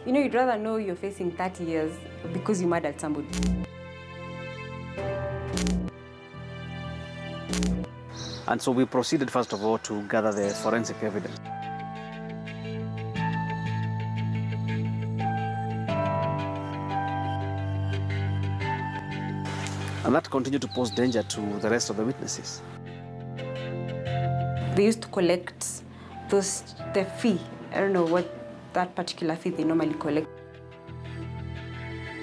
You know, you'd rather know you're facing 30 years because you murdered somebody. And so we proceeded, first of all, to gather the forensic evidence. And that continued to pose danger to the rest of the witnesses. They used to collect the fee. I don't know what that particular fee they normally collect.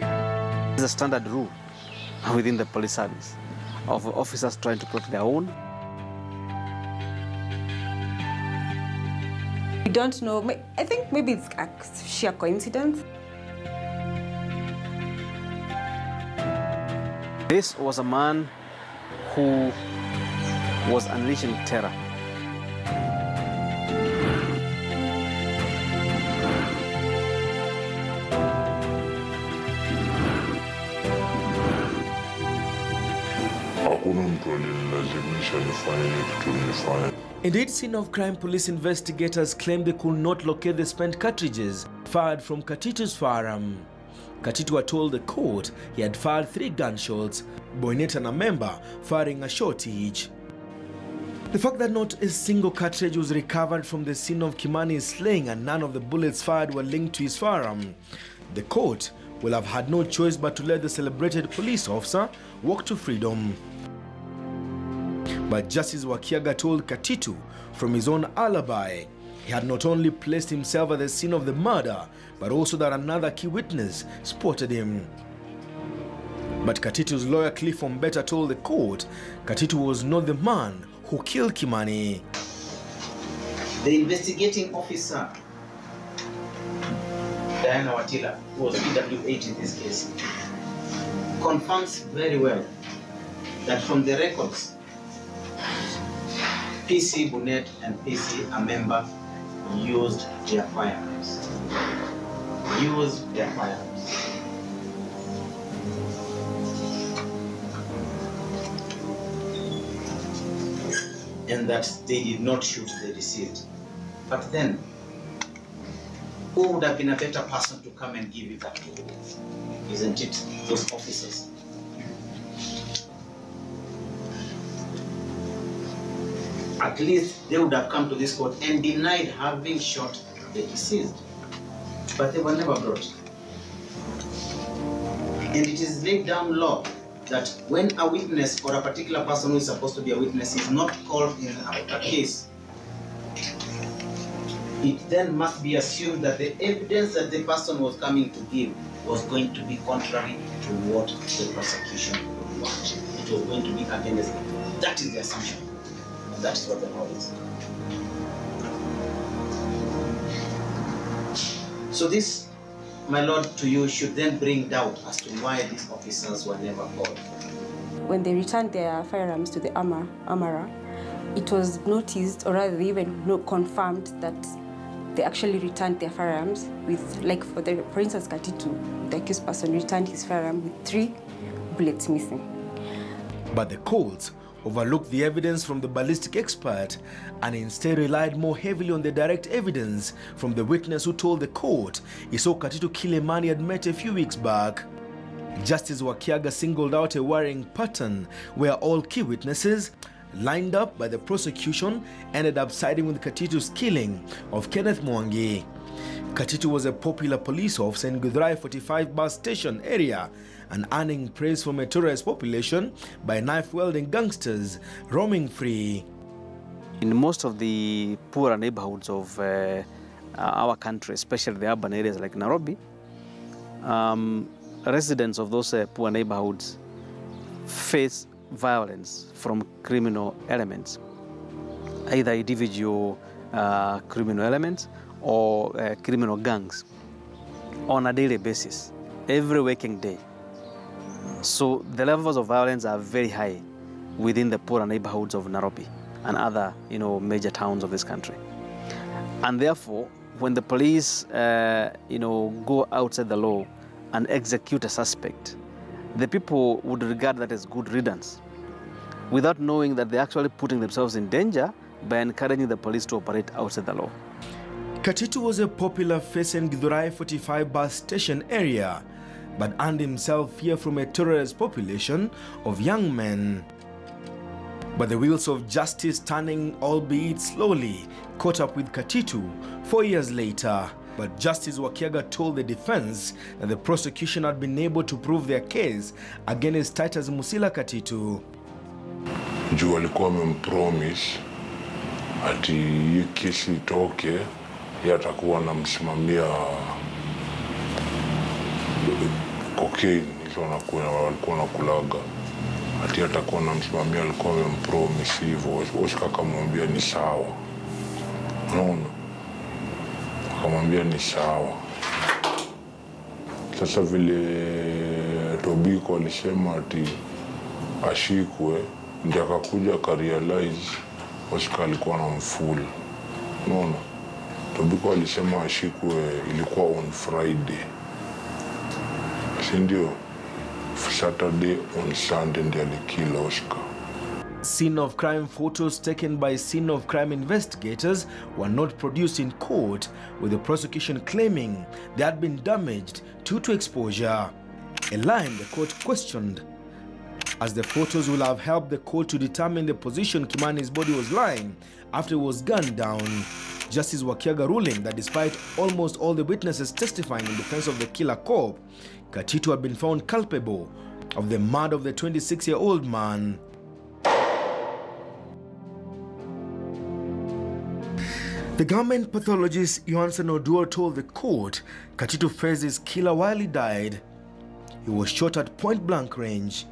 It's a standard rule within the police service of officers trying to protect their own. We don't know. I think maybe it's a sheer coincidence. This was a man who was unleashing terror. Indeed, scene of crime police investigators claimed they could not locate the spent cartridges fired from Katitu's firearm. Katitu had told the court he had fired 3 gunshots, Boynet and a member firing a shot each. The fact that not a single cartridge was recovered from the scene of Kimani's slaying and none of the bullets fired were linked to his firearm, the court will have had no choice but to let the celebrated police officer walk to freedom. But Justice Wakiaga told Katitu from his own alibi he had not only placed himself at the scene of the murder, but also that another key witness spotted him. But Katitu's lawyer Cliff Ombeta told the court Katitu was not the man who killed Kimani. The investigating officer, Diana Watila, who was PW8 in this case, confirms very well that from the records, PC Bonet and PC Amemba used their firearms. And that they did not shoot the deceased. But then, who would have been a better person to come and give it that to? Isn't it those officers? At least they would have come to this court and denied having shot the deceased. But they were never brought. And it is laid down law that when a witness or a particular person who is supposed to be a witness is not called in a case, it then must be assumed that the evidence that the person was coming to give was going to be contrary to what the prosecution would want. It was going to be against it. That is the assumption. And that is what the law is. So this, my lord, to you should then bring doubt as to why these officers were never called. When they returned their firearms to the armorer, it was noticed, or rather they even confirmed that they actually returned their firearms with, like for instance, Katitu, the accused person returned his firearm with 3 bullets missing. But the courts overlooked the evidence from the ballistic expert and instead relied more heavily on the direct evidence from the witness who told the court he saw Katitu kill a man he had met a few weeks back. Justice Wakiaga singled out a worrying pattern where all key witnesses lined up by the prosecution ended up siding with Katitu's killing of Kenneth Mwangi. Katitu was a popular police officer in Githurai 45 bus station area and earning praise from a tourist population by knife-wielding gangsters roaming free. In most of the poorer neighborhoods of our country, especially the urban areas like Nairobi, residents of those poor neighborhoods face violence from criminal elements, either individual criminal elements or criminal gangs on a daily basis, every working day. So the levels of violence are very high within the poorer neighborhoods of Nairobi and other, major towns of this country. And therefore, when the police, go outside the law and execute a suspect, the people would regard that as good riddance, without knowing that they're actually putting themselves in danger by encouraging the police to operate outside the law. Katitu was a popular face in Githurai 45 bus station area, but earned himself fear from a terrorist population of young men. But the wheels of justice, turning albeit slowly, caught up with Katitu 4 years later. But Justice Wakiaga told the defense that the prosecution had been able to prove their case against Titus Musila Katitu. Juu alikuwa amempromise ati hii kesi itoke, yeye atakuwa anamsimamia cocaine hizo walikuwa nakulaga. Ati atakuwa anamsimamia, alikuwa amempromise hivyo. Oscar akamwambia ni sawa. Unaona? Akamwambia ni sawa. Sasa vile Tobiko alisema ati ashikwe, ndio akakuja akarealize Oscar alikuwa anamfool. Unaona? Tobiko alisema ashikwe ilikuwa on Friday. Si ndio? Saturday on Sunday ndio alikila Oscar. Scene of crime photos taken by scene of crime investigators were not produced in court, with the prosecution claiming they had been damaged due to exposure. A line the court questioned, as the photos will have helped the court to determine the position Kimani's body was lying after it was gunned down. Justice Wakiaga ruling that despite almost all the witnesses testifying in defense of the killer cop, Katitu had been found culpable of the murder of the 26-year-old man. The government pathologist Johansen Oduor told the court Katitu faced his killer while he died. He was shot at point-blank range.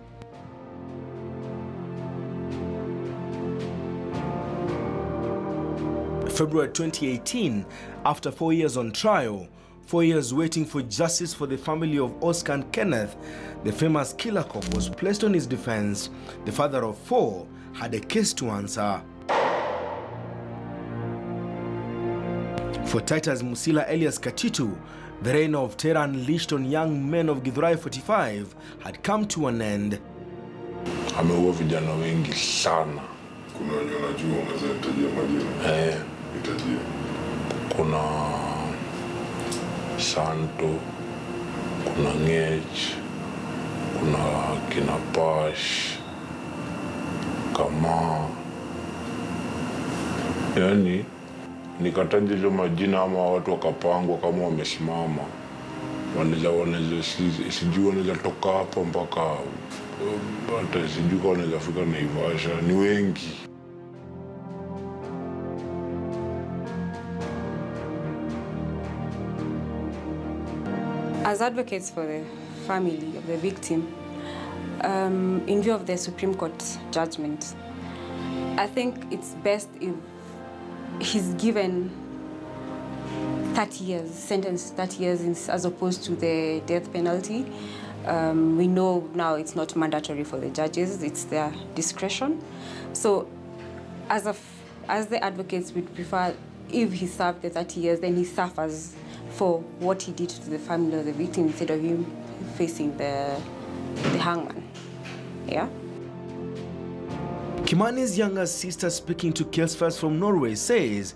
February 2018, after 4 years on trial, 4 years waiting for justice for the family of Oscar and Kenneth, the famous killer cop was placed on his defense. The father of 4 had a case to answer. For Titus Musila alias Katitu, the reign of terror unleashed on young men of Githurai 45 had come to an end. Ameua vijana wengi sana. Kuna wenye wanajua unaweza nitajia majina. Nitajia. Kuna Santo, kuna Ngech, kuna Kinapash, Kama. Yani nikataja hizo majina ama watu wakapangwa kama wamesimama. Wanaweza sijui wanaweza toka hapa mpaka hata sijui kwa wanaweza fika Naivasha. Ni wengi. As advocates for the family of the victim, in view of the Supreme Court judgment, I think it's best if he's given 30 years, sentenced 30 years as opposed to the death penalty. We know now it's not mandatory for the judges, it's their discretion. So as the advocates would prefer, if he served the 30 years, then he suffers for what he did to the family of the victim instead of him facing the hangman. Yeah? Kimani's younger sister, speaking to Casefiles from Norway, says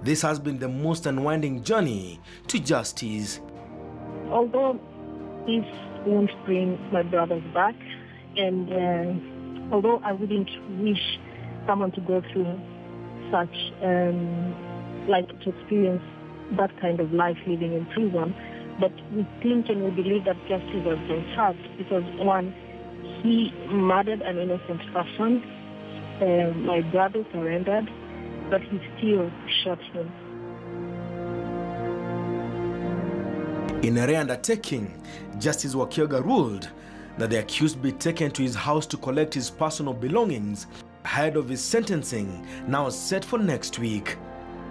this has been the most unwinding journey to justice. Although this won't bring my brothers back, and although I wouldn't wish someone to go through such, to experience that kind of life living in prison, but we think and we believe that justice has been served because, one, he murdered an innocent person. My brother surrendered, but he still shot him. In a rare undertaking, Justice Wakiaga ruled that the accused be taken to his house to collect his personal belongings ahead of his sentencing, now set for next week.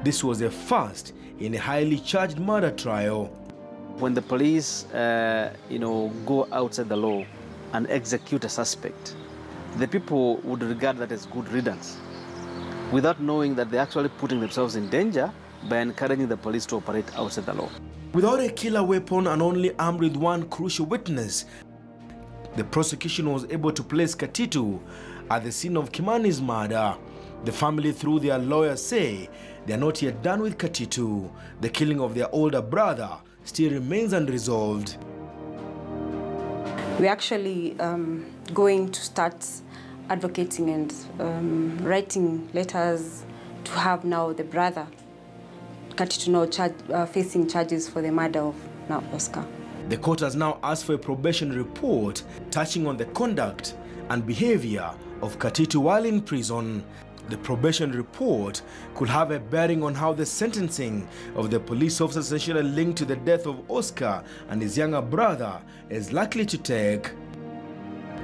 This was a first in a highly charged murder trial. When the police, go outside the law and execute a suspect, the people would regard that as good riddance, without knowing that they're actually putting themselves in danger by encouraging the police to operate outside the law. Without a killer weapon and only armed with one crucial witness, the prosecution was able to place Katitu at the scene of Kimani's murder. The family, through their lawyers, say they are not yet done with Katitu. The killing of their older brother still remains unresolved. We're actually going to start advocating and writing letters to have now the brother, Katitu, now facing charges for the murder of now Oscar. The court has now asked for a probation report touching on the conduct and behavior of Katitu while in prison. The probation report could have a bearing on how the sentencing of the police officer essentially linked to the death of Oscar and his younger brother is likely to take.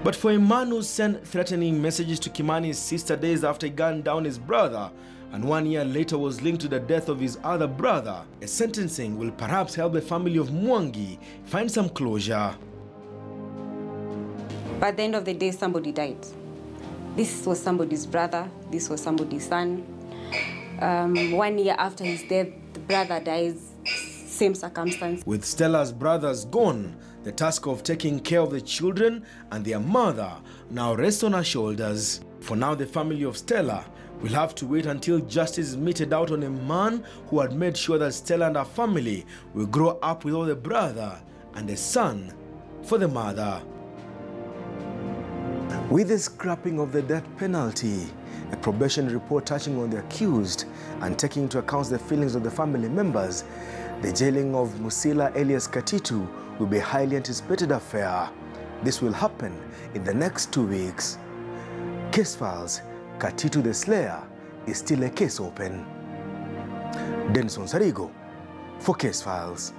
But for a man who sent threatening messages to Kimani's sister days after he gunned down his brother and 1 year later was linked to the death of his other brother, a sentencing will perhaps help the family of Mwangi find some closure. But at the end of the day, somebody died. This was somebody's brother, this was somebody's son. 1 year after his death, the brother dies, same circumstance. With Stella's brothers gone, the task of taking care of the children and their mother now rests on her shoulders. For now, the family of Stella will have to wait until justice is meted out on a man who had made sure that Stella and her family will grow up with all the brother and a son for the mother. With the scrapping of the death penalty, a probation report touching on the accused and taking into account the feelings of the family members, the jailing of Musila alias Katitu will be a highly anticipated affair. This will happen in the next 2 weeks. Casefiles, Katitu the Slayer is still a case open. Denson Sarigo for Casefiles.